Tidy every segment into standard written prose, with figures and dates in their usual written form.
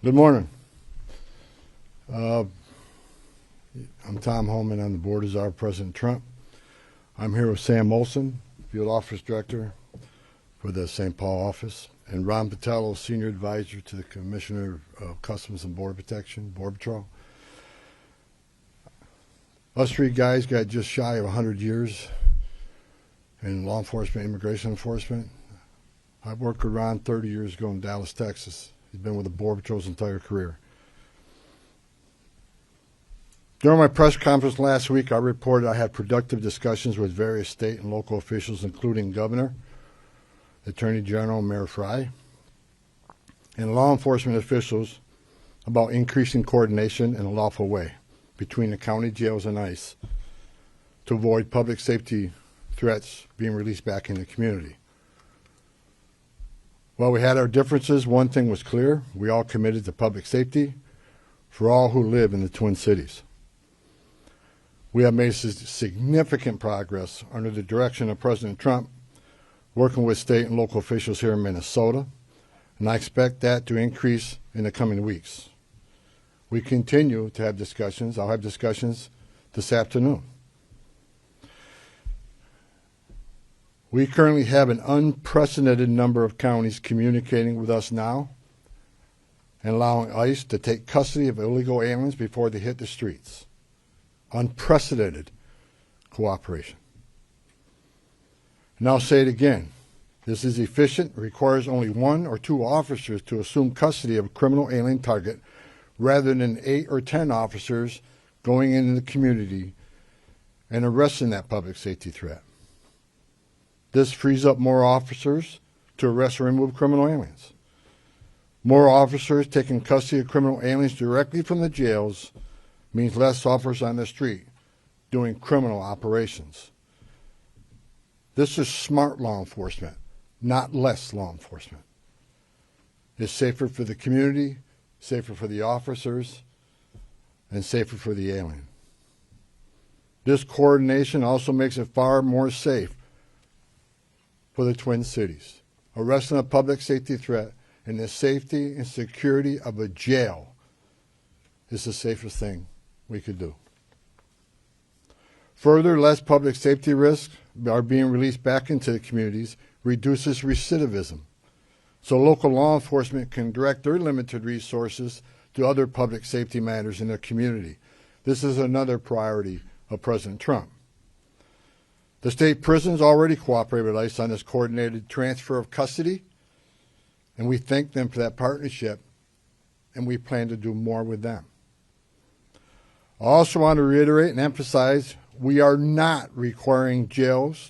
Good morning. I'm Tom Homan. I'm the board of Czar President Trump. I'm here with Sam Olson, Field Office Director for the St. Paul office, and Ron Patello, Senior Advisor to the Commissioner of Customs and Border Protection, Border Patrol. Us three guys got just shy of 100 years in law enforcement, immigration enforcement. I worked with Ron 30 years ago in Dallas, Texas. He's been with the Border Patrol's entire career. During my press conference last week, I reported I had productive discussions with various state and local officials, including Governor, Attorney General, Mayor Frey, and law enforcement officials about increasing coordination in a lawful way between the county jails and ICE to avoid public safety threats being released back in the community. While we had our differences, one thing was clear: we all committed to public safety for all who live in the Twin Cities. We have made significant progress under the direction of President Trump, working with state and local officials here in Minnesota, and I expect that to increase in the coming weeks. We continue to have discussions. I'll have discussions this afternoon. We currently have an unprecedented number of counties communicating with us now and allowing ICE to take custody of illegal aliens before they hit the streets. Unprecedented cooperation. And I'll say it again. This is efficient, requires only 1 or 2 officers to assume custody of a criminal alien target rather than 8 or 10 officers going into the community and arresting that public safety threat. This frees up more officers to arrest or remove criminal aliens. More officers taking custody of criminal aliens directly from the jails means less officers on the street doing criminal operations. This is smart law enforcement, not less law enforcement. It's safer for the community, safer for the officers, and safer for the alien. This coordination also makes it far more safe for the Twin Cities. Arresting a public safety threat in the safety and security of a jail is the safest thing we could do. Further, less public safety risks are being released back into the communities, reduces recidivism, so local law enforcement can direct their limited resources to other public safety matters in their community. This is another priority of President Trump. The state prisons already cooperate with ICE on this coordinated transfer of custody, and we thank them for that partnership, and we plan to do more with them. I also want to reiterate and emphasize we are not requiring jails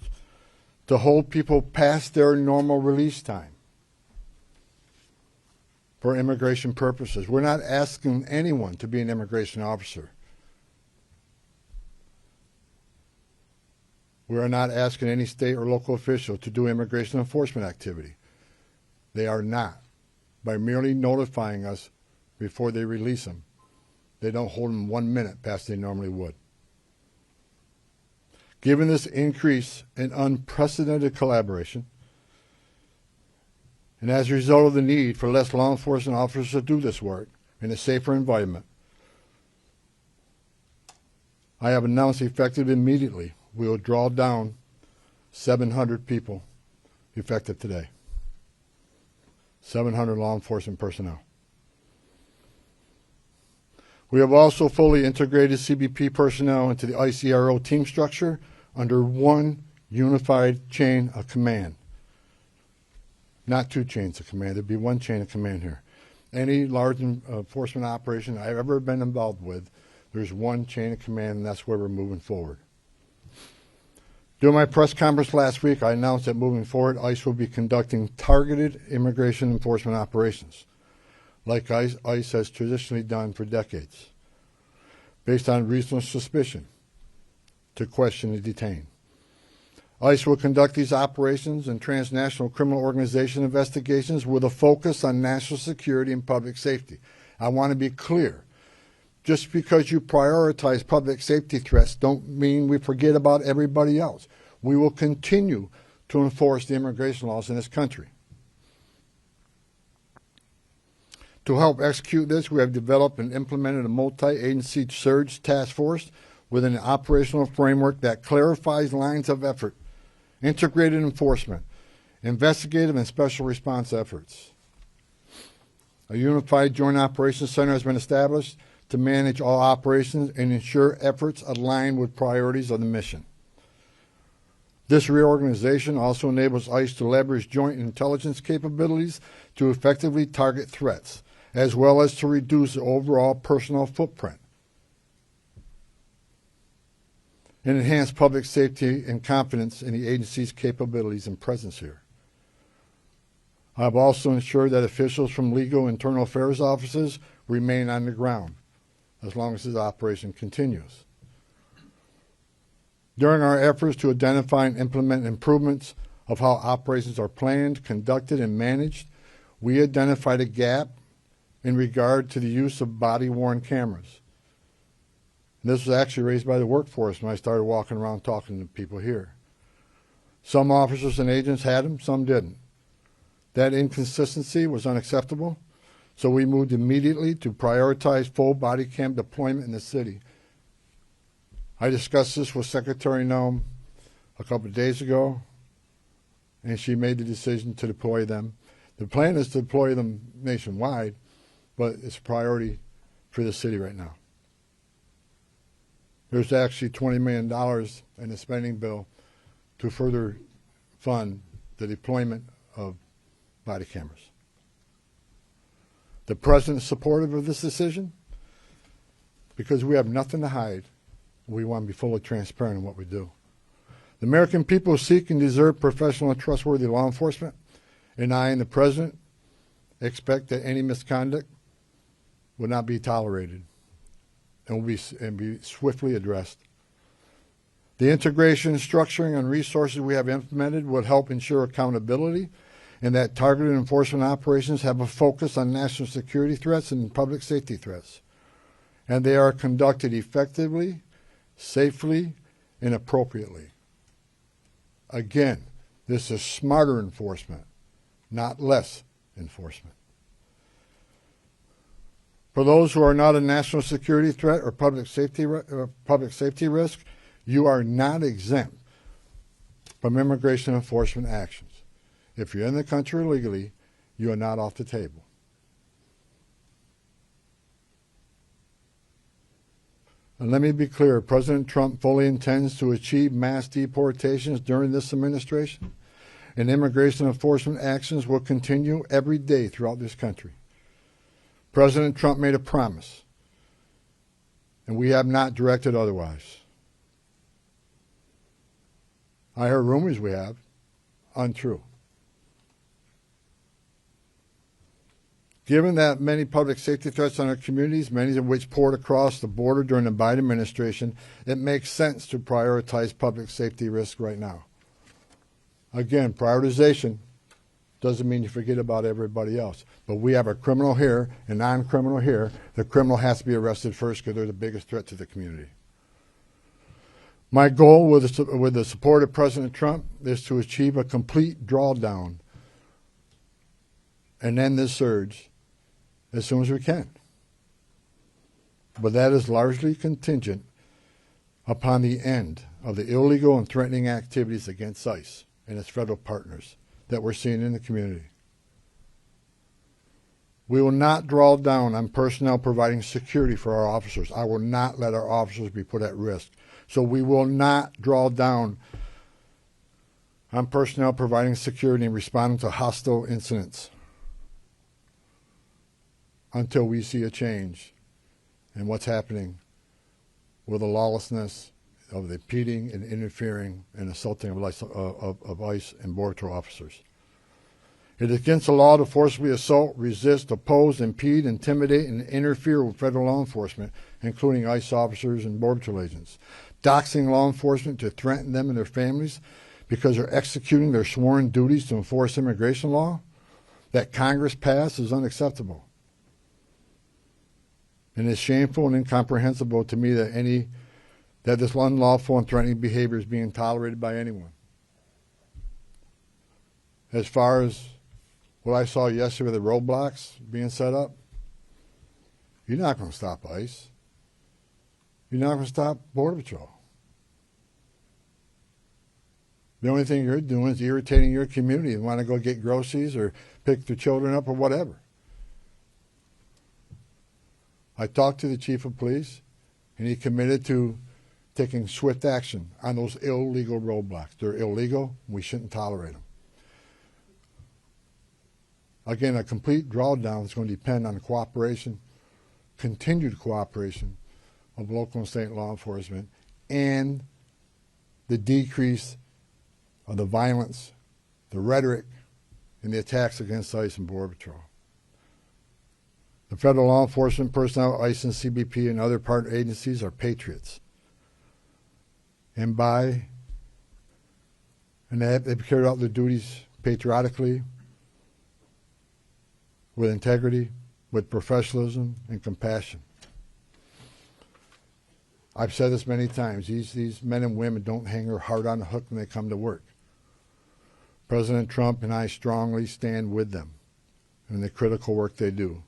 to hold people past their normal release time for immigration purposes. We're not asking anyone to be an immigration officer. We are not asking any state or local official to do immigration enforcement activity. They are not. By merely notifying us before they release them, they don't hold them 1 minute past they normally would. Given this increase in unprecedented collaboration, and as a result of the need for less law enforcement officers to do this work in a safer environment, I have announced effective immediately we will draw down 700 people effective today. 700 law enforcement personnel. We have also fully integrated CBP personnel into the ICRO team structure under one unified chain of command. Not 2 chains of command. There'd be 1 chain of command here. Any large enforcement operation I've ever been involved with, there's 1 chain of command, and that's where we're moving forward. During my press conference last week, I announced that moving forward, ICE will be conducting targeted immigration enforcement operations, like ICE has traditionally done for decades, based on reasonable suspicion to question and detain. ICE will conduct these operations and transnational criminal organization investigations with a focus on national security and public safety. I want to be clear. Just because you prioritize public safety threats don't mean we forget about everybody else. We will continue to enforce the immigration laws in this country. To help execute this, we have developed and implemented a multi-agency surge task force with an operational framework that clarifies lines of effort, integrated enforcement, investigative and special response efforts. A unified joint operations center has been established to manage all operations and ensure efforts align with priorities of the mission. This reorganization also enables ICE to leverage joint intelligence capabilities to effectively target threats, as well as to reduce the overall personnel footprint and enhance public safety and confidence in the agency's capabilities and presence here. I have also ensured that officials from legal internal affairs offices remain on the ground as long as this operation continues. During our efforts to identify and implement improvements of how operations are planned, conducted, and managed, we identified a gap in regard to the use of body-worn cameras. And this was actually raised by the workforce when I started walking around talking to people here. Some officers and agents had them, some didn't. That inconsistency was unacceptable, so we moved immediately to prioritize full body cam deployment in the city. I discussed this with Secretary Noem a couple of days ago, and she made the decision to deploy them. The plan is to deploy them nationwide, but it's a priority for the city right now. There's actually $20 million in the spending bill to further fund the deployment of body cameras. The President is supportive of this decision because we have nothing to hide. We want to be fully transparent in what we do. The American people seek and deserve professional and trustworthy law enforcement, and I and the President expect that any misconduct will not be tolerated and will be swiftly addressed. The integration, structuring, and resources we have implemented will help ensure accountability and that targeted enforcement operations have a focus on national security threats and public safety threats, and they are conducted effectively, safely, and appropriately. Again, this is smarter enforcement, not less enforcement. For those who are not a national security threat or public safety risk, you are not exempt from immigration enforcement actions. If you're in the country illegally, you are not off the table. And let me be clear, President Trump fully intends to achieve mass deportations during this administration, and immigration enforcement actions will continue every day throughout this country. President Trump made a promise, and we have not directed otherwise. I heard rumors we have, untrue. Given that many public safety threats on our communities, many of which poured across the border during the Biden administration, it makes sense to prioritize public safety risk right now. Again, prioritization doesn't mean you forget about everybody else. But we have a criminal here, a non-criminal here. The criminal has to be arrested first because they're the biggest threat to the community. My goal with the support of President Trump is to achieve a complete drawdown and end this surge as soon as we can. But that is largely contingent upon the end of the illegal and threatening activities against ICE and its federal partners that we're seeing in the community. We will not draw down on personnel providing security for our officers. I will not let our officers be put at risk. So we will not draw down on personnel providing security and responding to hostile incidents until we see a change in what's happening with the lawlessness of the impeding and interfering and assaulting of ICE and Border Patrol officers. It is against the law to forcibly assault, resist, oppose, impede, intimidate, and interfere with federal law enforcement, including ICE officers and Border Patrol agents. Doxing law enforcement to threaten them and their families because they're executing their sworn duties to enforce immigration law that Congress passed is unacceptable. And it's shameful and incomprehensible to me that this unlawful and threatening behavior is being tolerated by anyone. As far as what I saw yesterday with the roadblocks being set up, You're not going to stop ICE. You're not going to stop Border Patrol. The only thing you're doing is irritating your community and want to go get groceries or pick their children up or whatever. I talked to the chief of police, and he committed to taking swift action on those illegal roadblocks. They're illegal. We shouldn't tolerate them. Again, a complete drawdown is going to depend on the cooperation, continued cooperation of local and state law enforcement, and the decrease of the violence, the rhetoric, and the attacks against ICE and Border Patrol. The federal law enforcement personnel, ICE and CBP, and other partner agencies are patriots. And they've carried out their duties patriotically, with integrity, with professionalism, and compassion. I've said this many times. These men and women don't hang their heart on the hook when they come to work. President Trump and I strongly stand with them in the critical work they do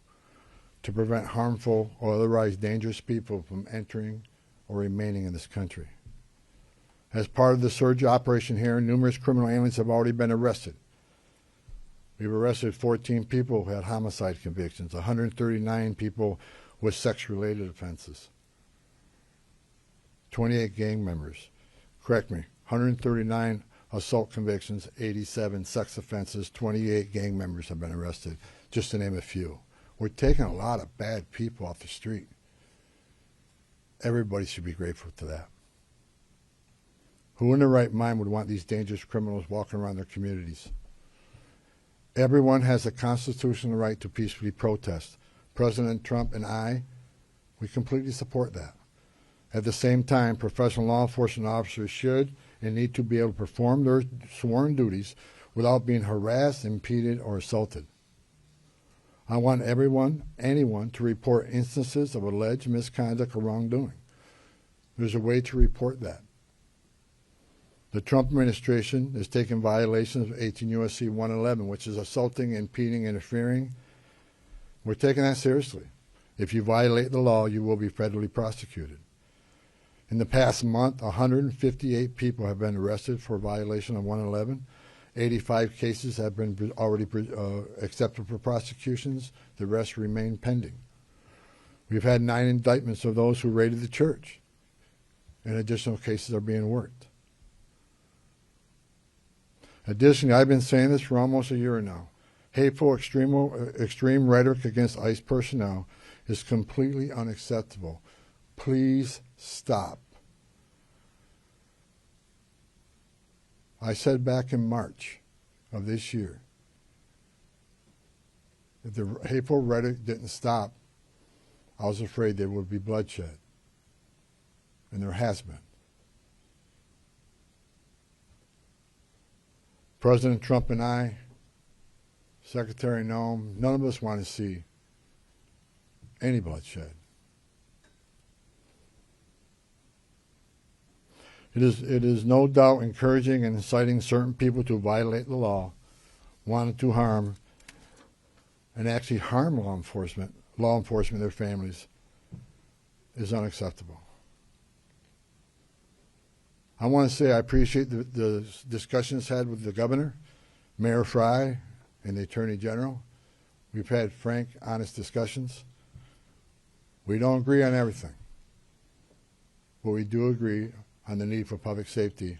to prevent harmful or otherwise dangerous people from entering or remaining in this country. As part of the surge operation here, numerous criminal aliens have already been arrested. We've arrested 14 people who had homicide convictions, 139 people with sex-related offenses, 28 gang members. Correct me, 139 assault convictions, 87 sex offenses, 28 gang members have been arrested, just to name a few. We're taking a lot of bad people off the street. Everybody should be grateful to that. Who in their right mind would want these dangerous criminals walking around their communities? Everyone has a constitutional right to peacefully protest. President Trump and I, we completely support that. At the same time, professional law enforcement officers should and need to be able to perform their sworn duties without being harassed, impeded, or assaulted. I want anyone to report instances of alleged misconduct or wrongdoing. There's a way to report that. The Trump administration is taking violations of 18 U.S.C. 111, which is assaulting, impeding, interfering. We're taking that seriously. If you violate the law, you will be federally prosecuted. In the past month, 158 people have been arrested for violation of 111. 85 cases have been already accepted for prosecutions. The rest remain pending. We've had 9 indictments of those who raided the church, and additional cases are being worked. Additionally, I've been saying this for almost a year now. Hateful, extreme rhetoric against ICE personnel is completely unacceptable. Please stop. I said back in March of this year, if the hateful rhetoric didn't stop, I was afraid there would be bloodshed. And there has been. President Trump and I, Secretary Noem, none of us want to see any bloodshed. It is no doubt encouraging and inciting certain people to violate the law, wanting to harm, and actually harm law enforcement, and their families, is unacceptable. I want to say I appreciate the discussions had with the governor, Mayor Fry, and the Attorney General. We've had frank, honest discussions. We don't agree on everything, but we do agree on the need for public safety,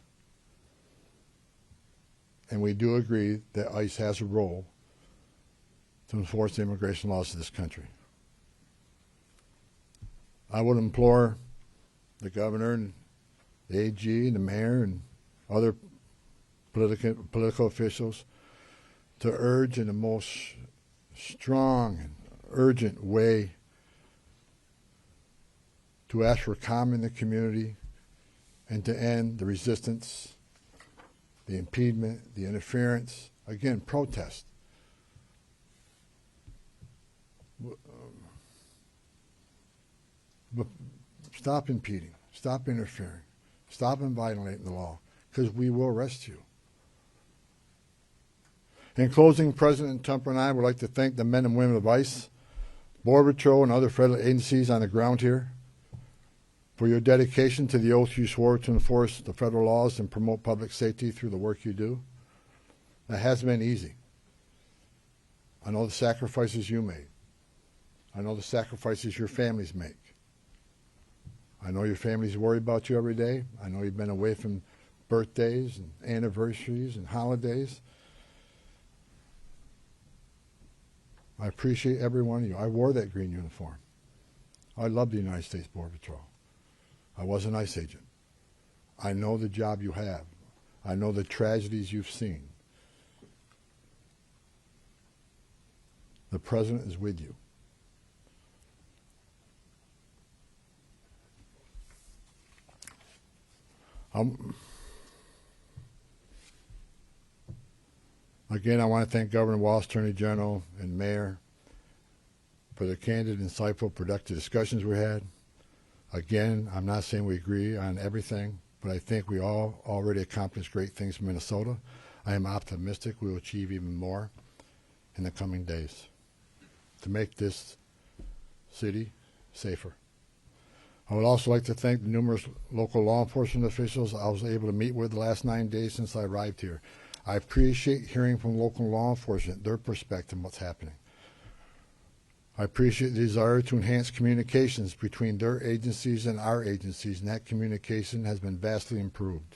and we do agree that ICE has a role to enforce the immigration laws of this country. I would implore the governor and the AG and the mayor and other political officials to urge in the most strong and urgent way to ask for calm in the community and to end the resistance, the impediment, the interference, again, protest. But stop impeding, stop interfering, stop violating the law, because we will arrest you. In closing, President Trump and I would like to thank the men and women of ICE, Border Patrol and other federal agencies on the ground here, for your dedication to the oath you swore to enforce the federal laws and promote public safety through the work you do. That hasn't been easy. I know the sacrifices you made. I know the sacrifices your families make. I know your families worry about you every day. I know you've been away from birthdays and anniversaries and holidays. I appreciate every one of you. I wore that green uniform. I love the United States Border Patrol. I was an ICE agent. I know the job you have. I know the tragedies you've seen. The President is with you. Again, I want to thank Governor Walz, Attorney General, and Mayor for the candid, insightful, productive discussions we had. Again, I'm not saying we agree on everything, but I think we all already accomplished great things in Minnesota. I am optimistic we will achieve even more in the coming days to make this city safer. I would also like to thank the numerous local law enforcement officials I was able to meet with the last 9 days since I arrived here. I appreciate hearing from local law enforcement, their perspective on what's happening. I appreciate the desire to enhance communications between their agencies and our agencies, and that communication has been vastly improved.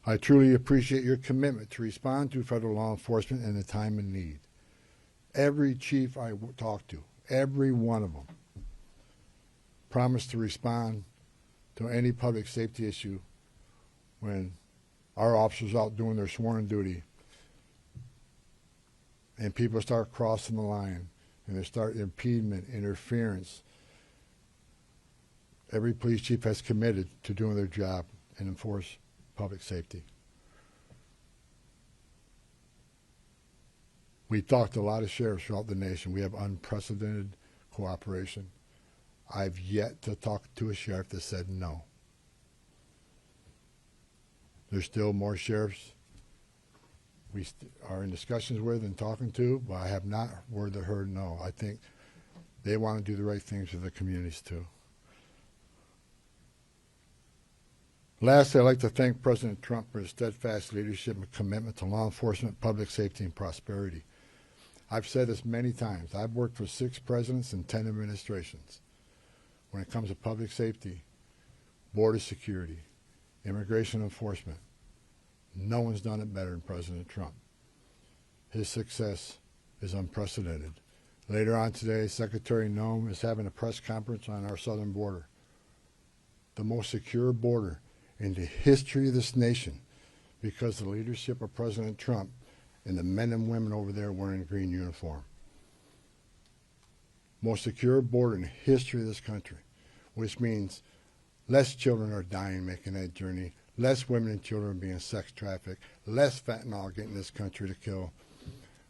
I truly appreciate your commitment to respond to federal law enforcement in a time of need. Every chief I talked to, every one of them, promised to respond to any public safety issue when our officers out doing their sworn duty and people start crossing the line and they start impediment, interference. Every police chief has committed to doing their job and enforce public safety. We talked to a lot of sheriffs throughout the nation. We have unprecedented cooperation. I've yet to talk to a sheriff that said no. There's still more sheriffs we are in discussions with and talking to, but I have not heard no. I think they want to do the right things for the communities too. Lastly, I'd like to thank President Trump for his steadfast leadership and commitment to law enforcement, public safety, and prosperity. I've said this many times. I've worked for 6 presidents and 10 administrations. When it comes to public safety, border security, immigration enforcement, no one's done it better than President Trump. His success is unprecedented. Later on today, Secretary Noem is having a press conference on our southern border, the most secure border in the history of this nation, because of the leadership of President Trump and the men and women over there wearing a green uniform. Most secure border in the history of this country, which means less children are dying making that journey, less women and children being sex trafficked, less fentanyl getting this country to kill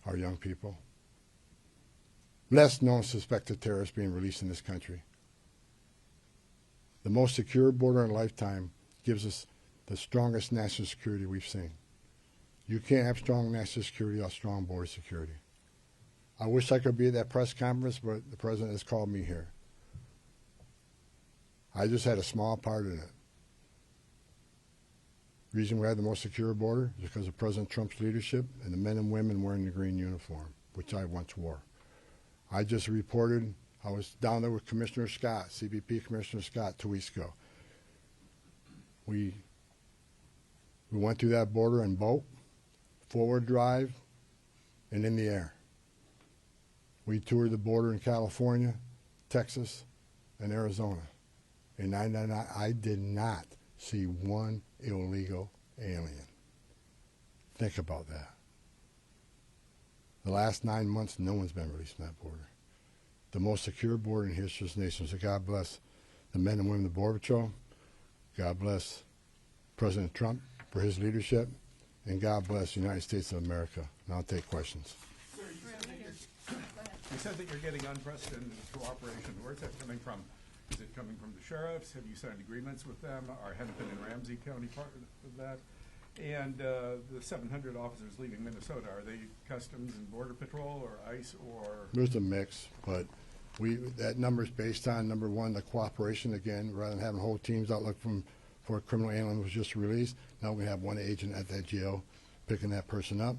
our young people, less known suspected terrorists being released in this country. The most secure border in a lifetime gives us the strongest national security we've seen. You can't have strong national security without strong border security. I wish I could be at that press conference, but the president has called me here. I just had a small part in it. The reason we have the most secure border is because of President Trump's leadership and the men and women wearing the green uniform, which I once wore. I just reported, I was down there with Commissioner Scott, CBP Commissioner Scott, 2 weeks ago. We went through that border in boat, forward drive, and in the air. We toured the border in California, Texas, and Arizona. And I did not see one illegal alien. Think about that. The last 9 months, no one's been released from that border. The most secure border in history of this nation. So God bless the men and women of the Border Patrol. God bless President Trump for his leadership. And God bless the United States of America. And I'll take questions. Sir, you said that you're getting unprecedented cooperation. Where's that coming from? Is it coming from the sheriffs? Have you signed agreements with them? Are Hennepin and Ramsey County part of that? And the 700 officers leaving Minnesota, are they Customs and Border Patrol or ICE or? There's a mix, but that number is based on, number one, the cooperation again, rather than having whole teams out looking for a criminal alien was just released. Now we have one agent at that jail picking that person up.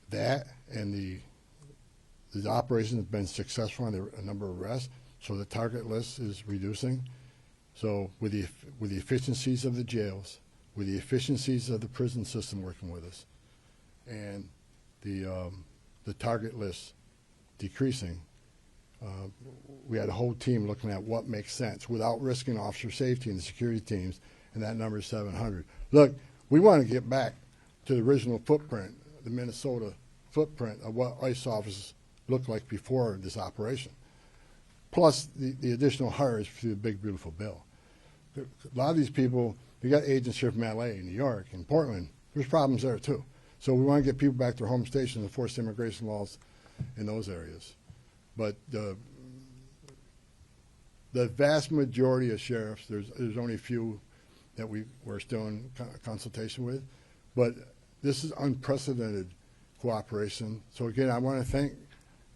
That and the operation has been successful on a number of arrests, so the target list is reducing. So with the efficiencies of the jails, with the efficiencies of the prison system working with us, and the target list decreasing, we had a whole team looking at what makes sense without risking officer safety and the security teams, and that number is 700. Look, we want to get back to the original footprint, the Minnesota footprint of what ICE officers looked like before this operation, plus the additional hires through the big, beautiful bill. A lot of these people, we got agents here from LA, New York, and Portland. There's problems there too. So we want to get people back to their home stations and enforce immigration laws in those areas. But the vast majority of sheriffs, there's only a few that we're still in consultation with, but this is unprecedented cooperation. So again, I want to thank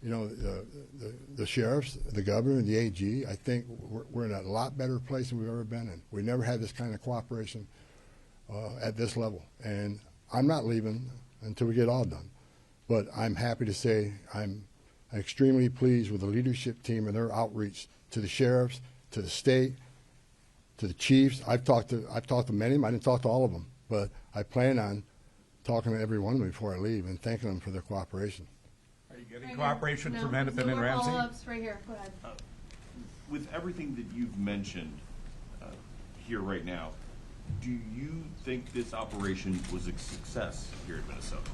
the sheriffs, the governor, and the AG. I think we're in a lot better place than we've ever been in. We never had this kind of cooperation at this level, and I'm not leaving until we get all done. But I'm happy to say I'm extremely pleased with the leadership team and their outreach to the sheriffs, to the state, to the chiefs. I've talked to many of them. I didn't talk to all of them, but I plan on talking to every one of them before I leave and thanking them for their cooperation. Are you getting cooperation from Hennepin and Ramsey? Follow-ups right here. Go ahead. With everything that you've mentioned here right now, do you think this operation was a success here in Minnesota?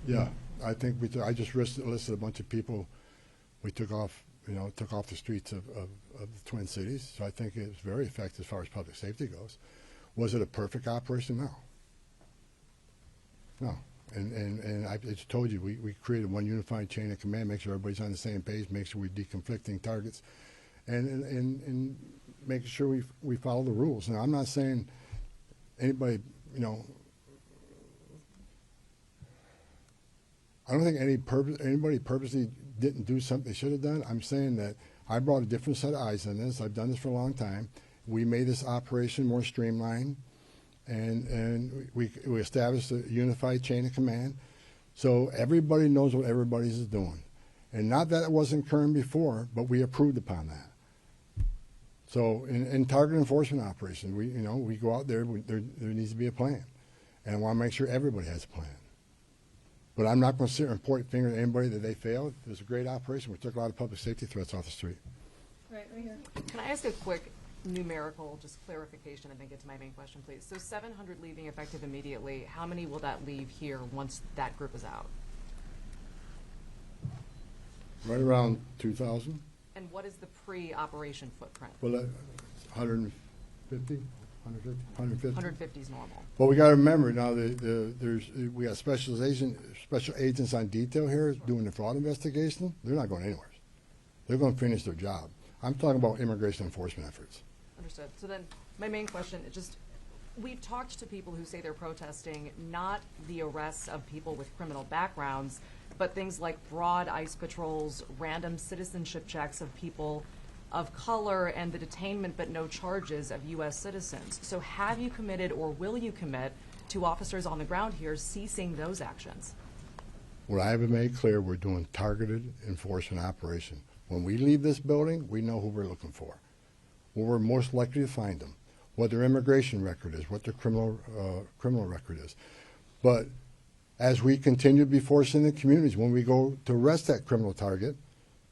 Yeah, I think I just listed a bunch of people we took off the streets of the Twin Cities. So I think it was very effective as far as public safety goes. Was it a perfect operation? No. No. And I just told you, we created one unified chain of command, make sure everybody's on the same page, make sure we're deconflicting targets, and making sure we follow the rules. Now, I'm not saying anybody, I don't think anybody purposely didn't do something they should have done. I'm saying that I brought a different set of eyes on this. I've done this for a long time. We made this operation more streamlined, and we established a unified chain of command, so everybody knows what everybody's doing. And not that it wasn't occurring before, but we approved upon that. So in target enforcement operations, we go out there. There needs to be a plan, and I want to make sure everybody has a plan. But I'm not going to sit here and point a finger at anybody that they failed. It was a great operation. We took a lot of public safety threats off the street. Right here. Can I ask a quick numerical, just clarification, and then get to my main question, please? So 700 leaving effective immediately. How many will that leave here once that group is out? Right around 2,000. And what is the pre-operation footprint? Well, 150, 150. 150 is normal. But we got to remember now, we got special agents on detail here doing the fraud investigation. They're not going anywhere. They're going to finish their job. I'm talking about immigration enforcement efforts. Understood. So then my main question, we've talked to people who say they're protesting not the arrests of people with criminal backgrounds, but things like broad ICE patrols, random citizenship checks of people of color, and the detainment but no charges of U.S. citizens. So have you committed or will you commit to officers on the ground here ceasing those actions? What I have made clear, we're doing targeted enforcement operation. When we leave this building, we know who we're looking for, where we're most likely to find them, what their immigration record is, what their criminal record is. But as we continue to be forced in the communities, when we go to arrest that criminal target,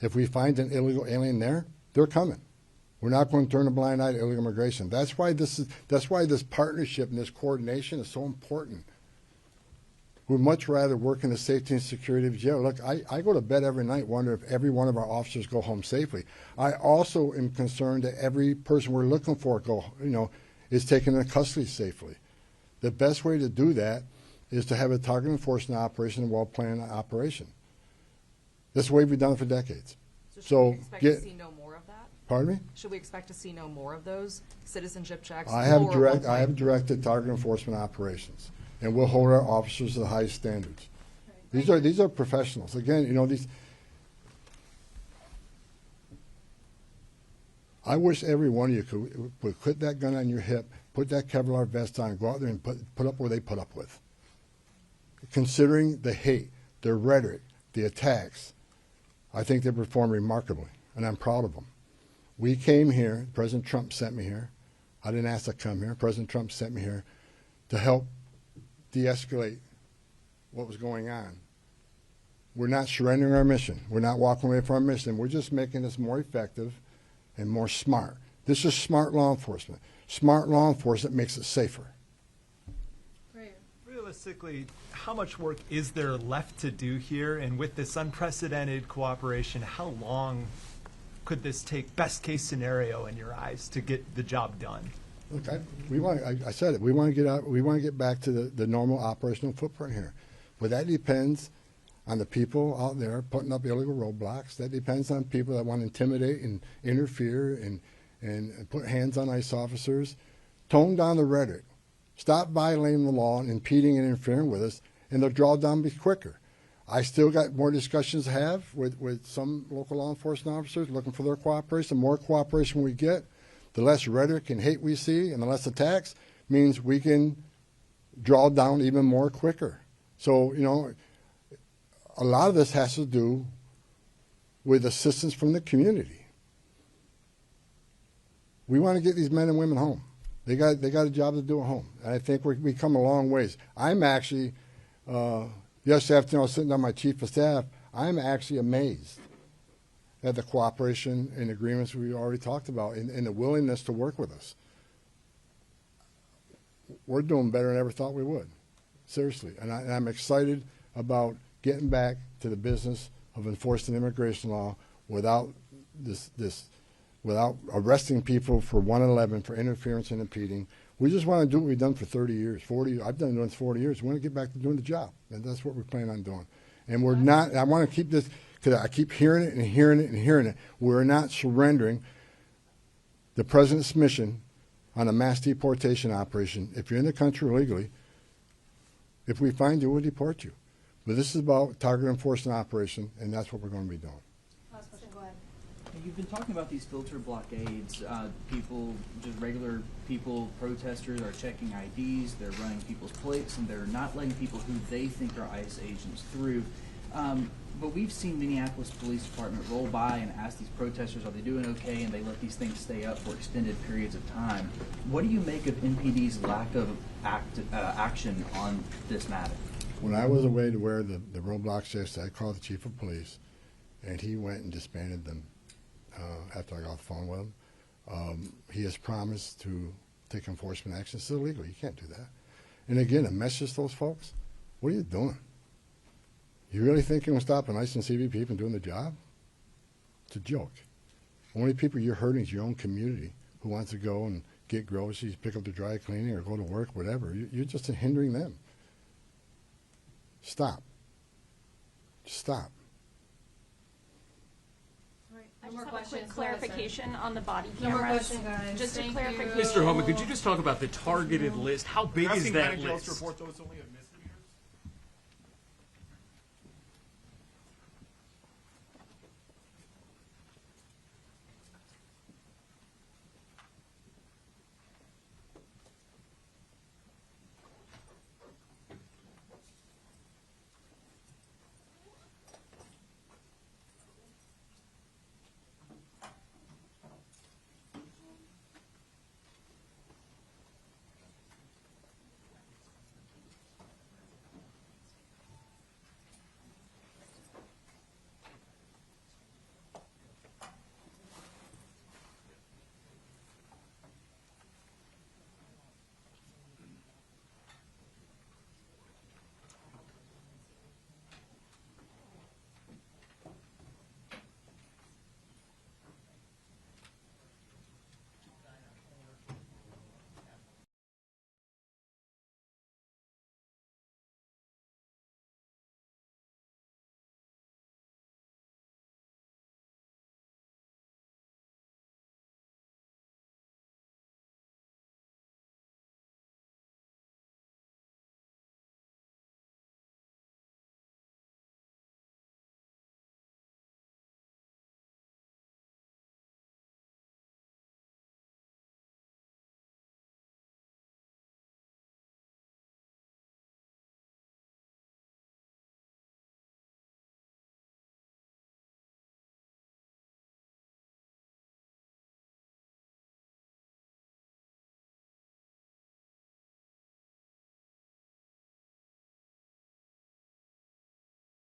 if we find an illegal alien there, they're coming. We're not going to turn a blind eye to illegal immigration. That's why this partnership and this coordination is so important. We'd much rather work in the safety and security of jail. Look, I go to bed every night wondering if every one of our officers go home safely. I also am concerned that every person we're looking for is taken into custody safely. The best way to do that is to have a target enforcement operation, a well-planned operation. That's the way we've done it for decades. So should we expect to see no more of that? Pardon me? Should we expect to see no more of those citizenship checks? I have lower one I have point? directed target enforcement operations, and we'll hold our officers to the highest standards. These are professionals. Again, you know, I wish every one of you would put that gun on your hip, put that Kevlar vest on, go out there and put up what they put up with. Considering the hate, their rhetoric, the attacks, I think they performed remarkably, and I'm proud of them. We came here, President Trump sent me here. I didn't ask to come here. President Trump sent me here to help de-escalate what was going on. We're not surrendering our mission. We're not walking away from our mission. We're just making this more effective and more smart. This is smart law enforcement. Smart law enforcement makes it safer. Right. Realistically, how much work is there left to do here? And with this unprecedented cooperation, how long could this take, best case scenario in your eyes, to get the job done? Look, I said it. We want to get out. We want to get back to the normal operational footprint here, but that depends on the people out there putting up illegal roadblocks. That depends on people that want to intimidate and interfere and put hands on ICE officers. Tone down the rhetoric. Stop violating the law and impeding and interfering with us, and the drawdown be quicker. I still got more discussions to have with some local law enforcement officers looking for their cooperation. The more cooperation we get, the less rhetoric and hate we see, and the less attacks means we can draw down even more quicker. So, you know, a lot of this has to do with assistance from the community. We want to get these men and women home. They got a job to do at home, and I think we come a long ways. I'm actually, yesterday afternoon I was sitting on my chief of staff. I'm actually amazed at the cooperation and agreements we already talked about and the willingness to work with us. We're doing better than I ever thought we would, seriously. And I'm excited about getting back to the business of enforcing immigration law without without arresting people for 111 for interference and impeding. We just want to do what we've done for 30 years, 40. I've done it for 40 years. We want to get back to doing the job, and that's what we plan on doing. And we're not. I want to keep this because I keep hearing it and hearing it and hearing it. We're not surrendering the president's mission on a mass deportation operation. If you're in the country illegally, if we find you, we'll deport you. But this is about target enforcement operation, and that's what we're going to be doing. Last question, go ahead. You've been talking about these filter blockades. People, just regular people, protesters are checking IDs, they're running people's plates, and they're not letting people who they think are ICE agents through. But we've seen Minneapolis Police Department roll by and ask these protesters, are they doing okay, and they let these things stay up for extended periods of time. What do you make of MPD's lack of action on this matter? When I was away to wear the roadblocks yesterday, I called the chief of police, and he went and disbanded them after I got off the phone with him. He has promised to take enforcement action. It's illegal. You can't do that. And again, a message to those folks, what are you doing? You really think you're going to stop an ICE and CBP from doing the job? It's a joke. Only people you're hurting is your own community who wants to go and get groceries, pick up the dry cleaning, or go to work, whatever. You're just hindering them. Stop. Stop. No I more just have a quick questions. Go ahead, sir. clarification on the body No more cameras. questions, guys. Just a Thank you. clarification. Mr. Homan, could you just talk about the targeted list? How big is Asking that County Jails to list? report, though, it's only a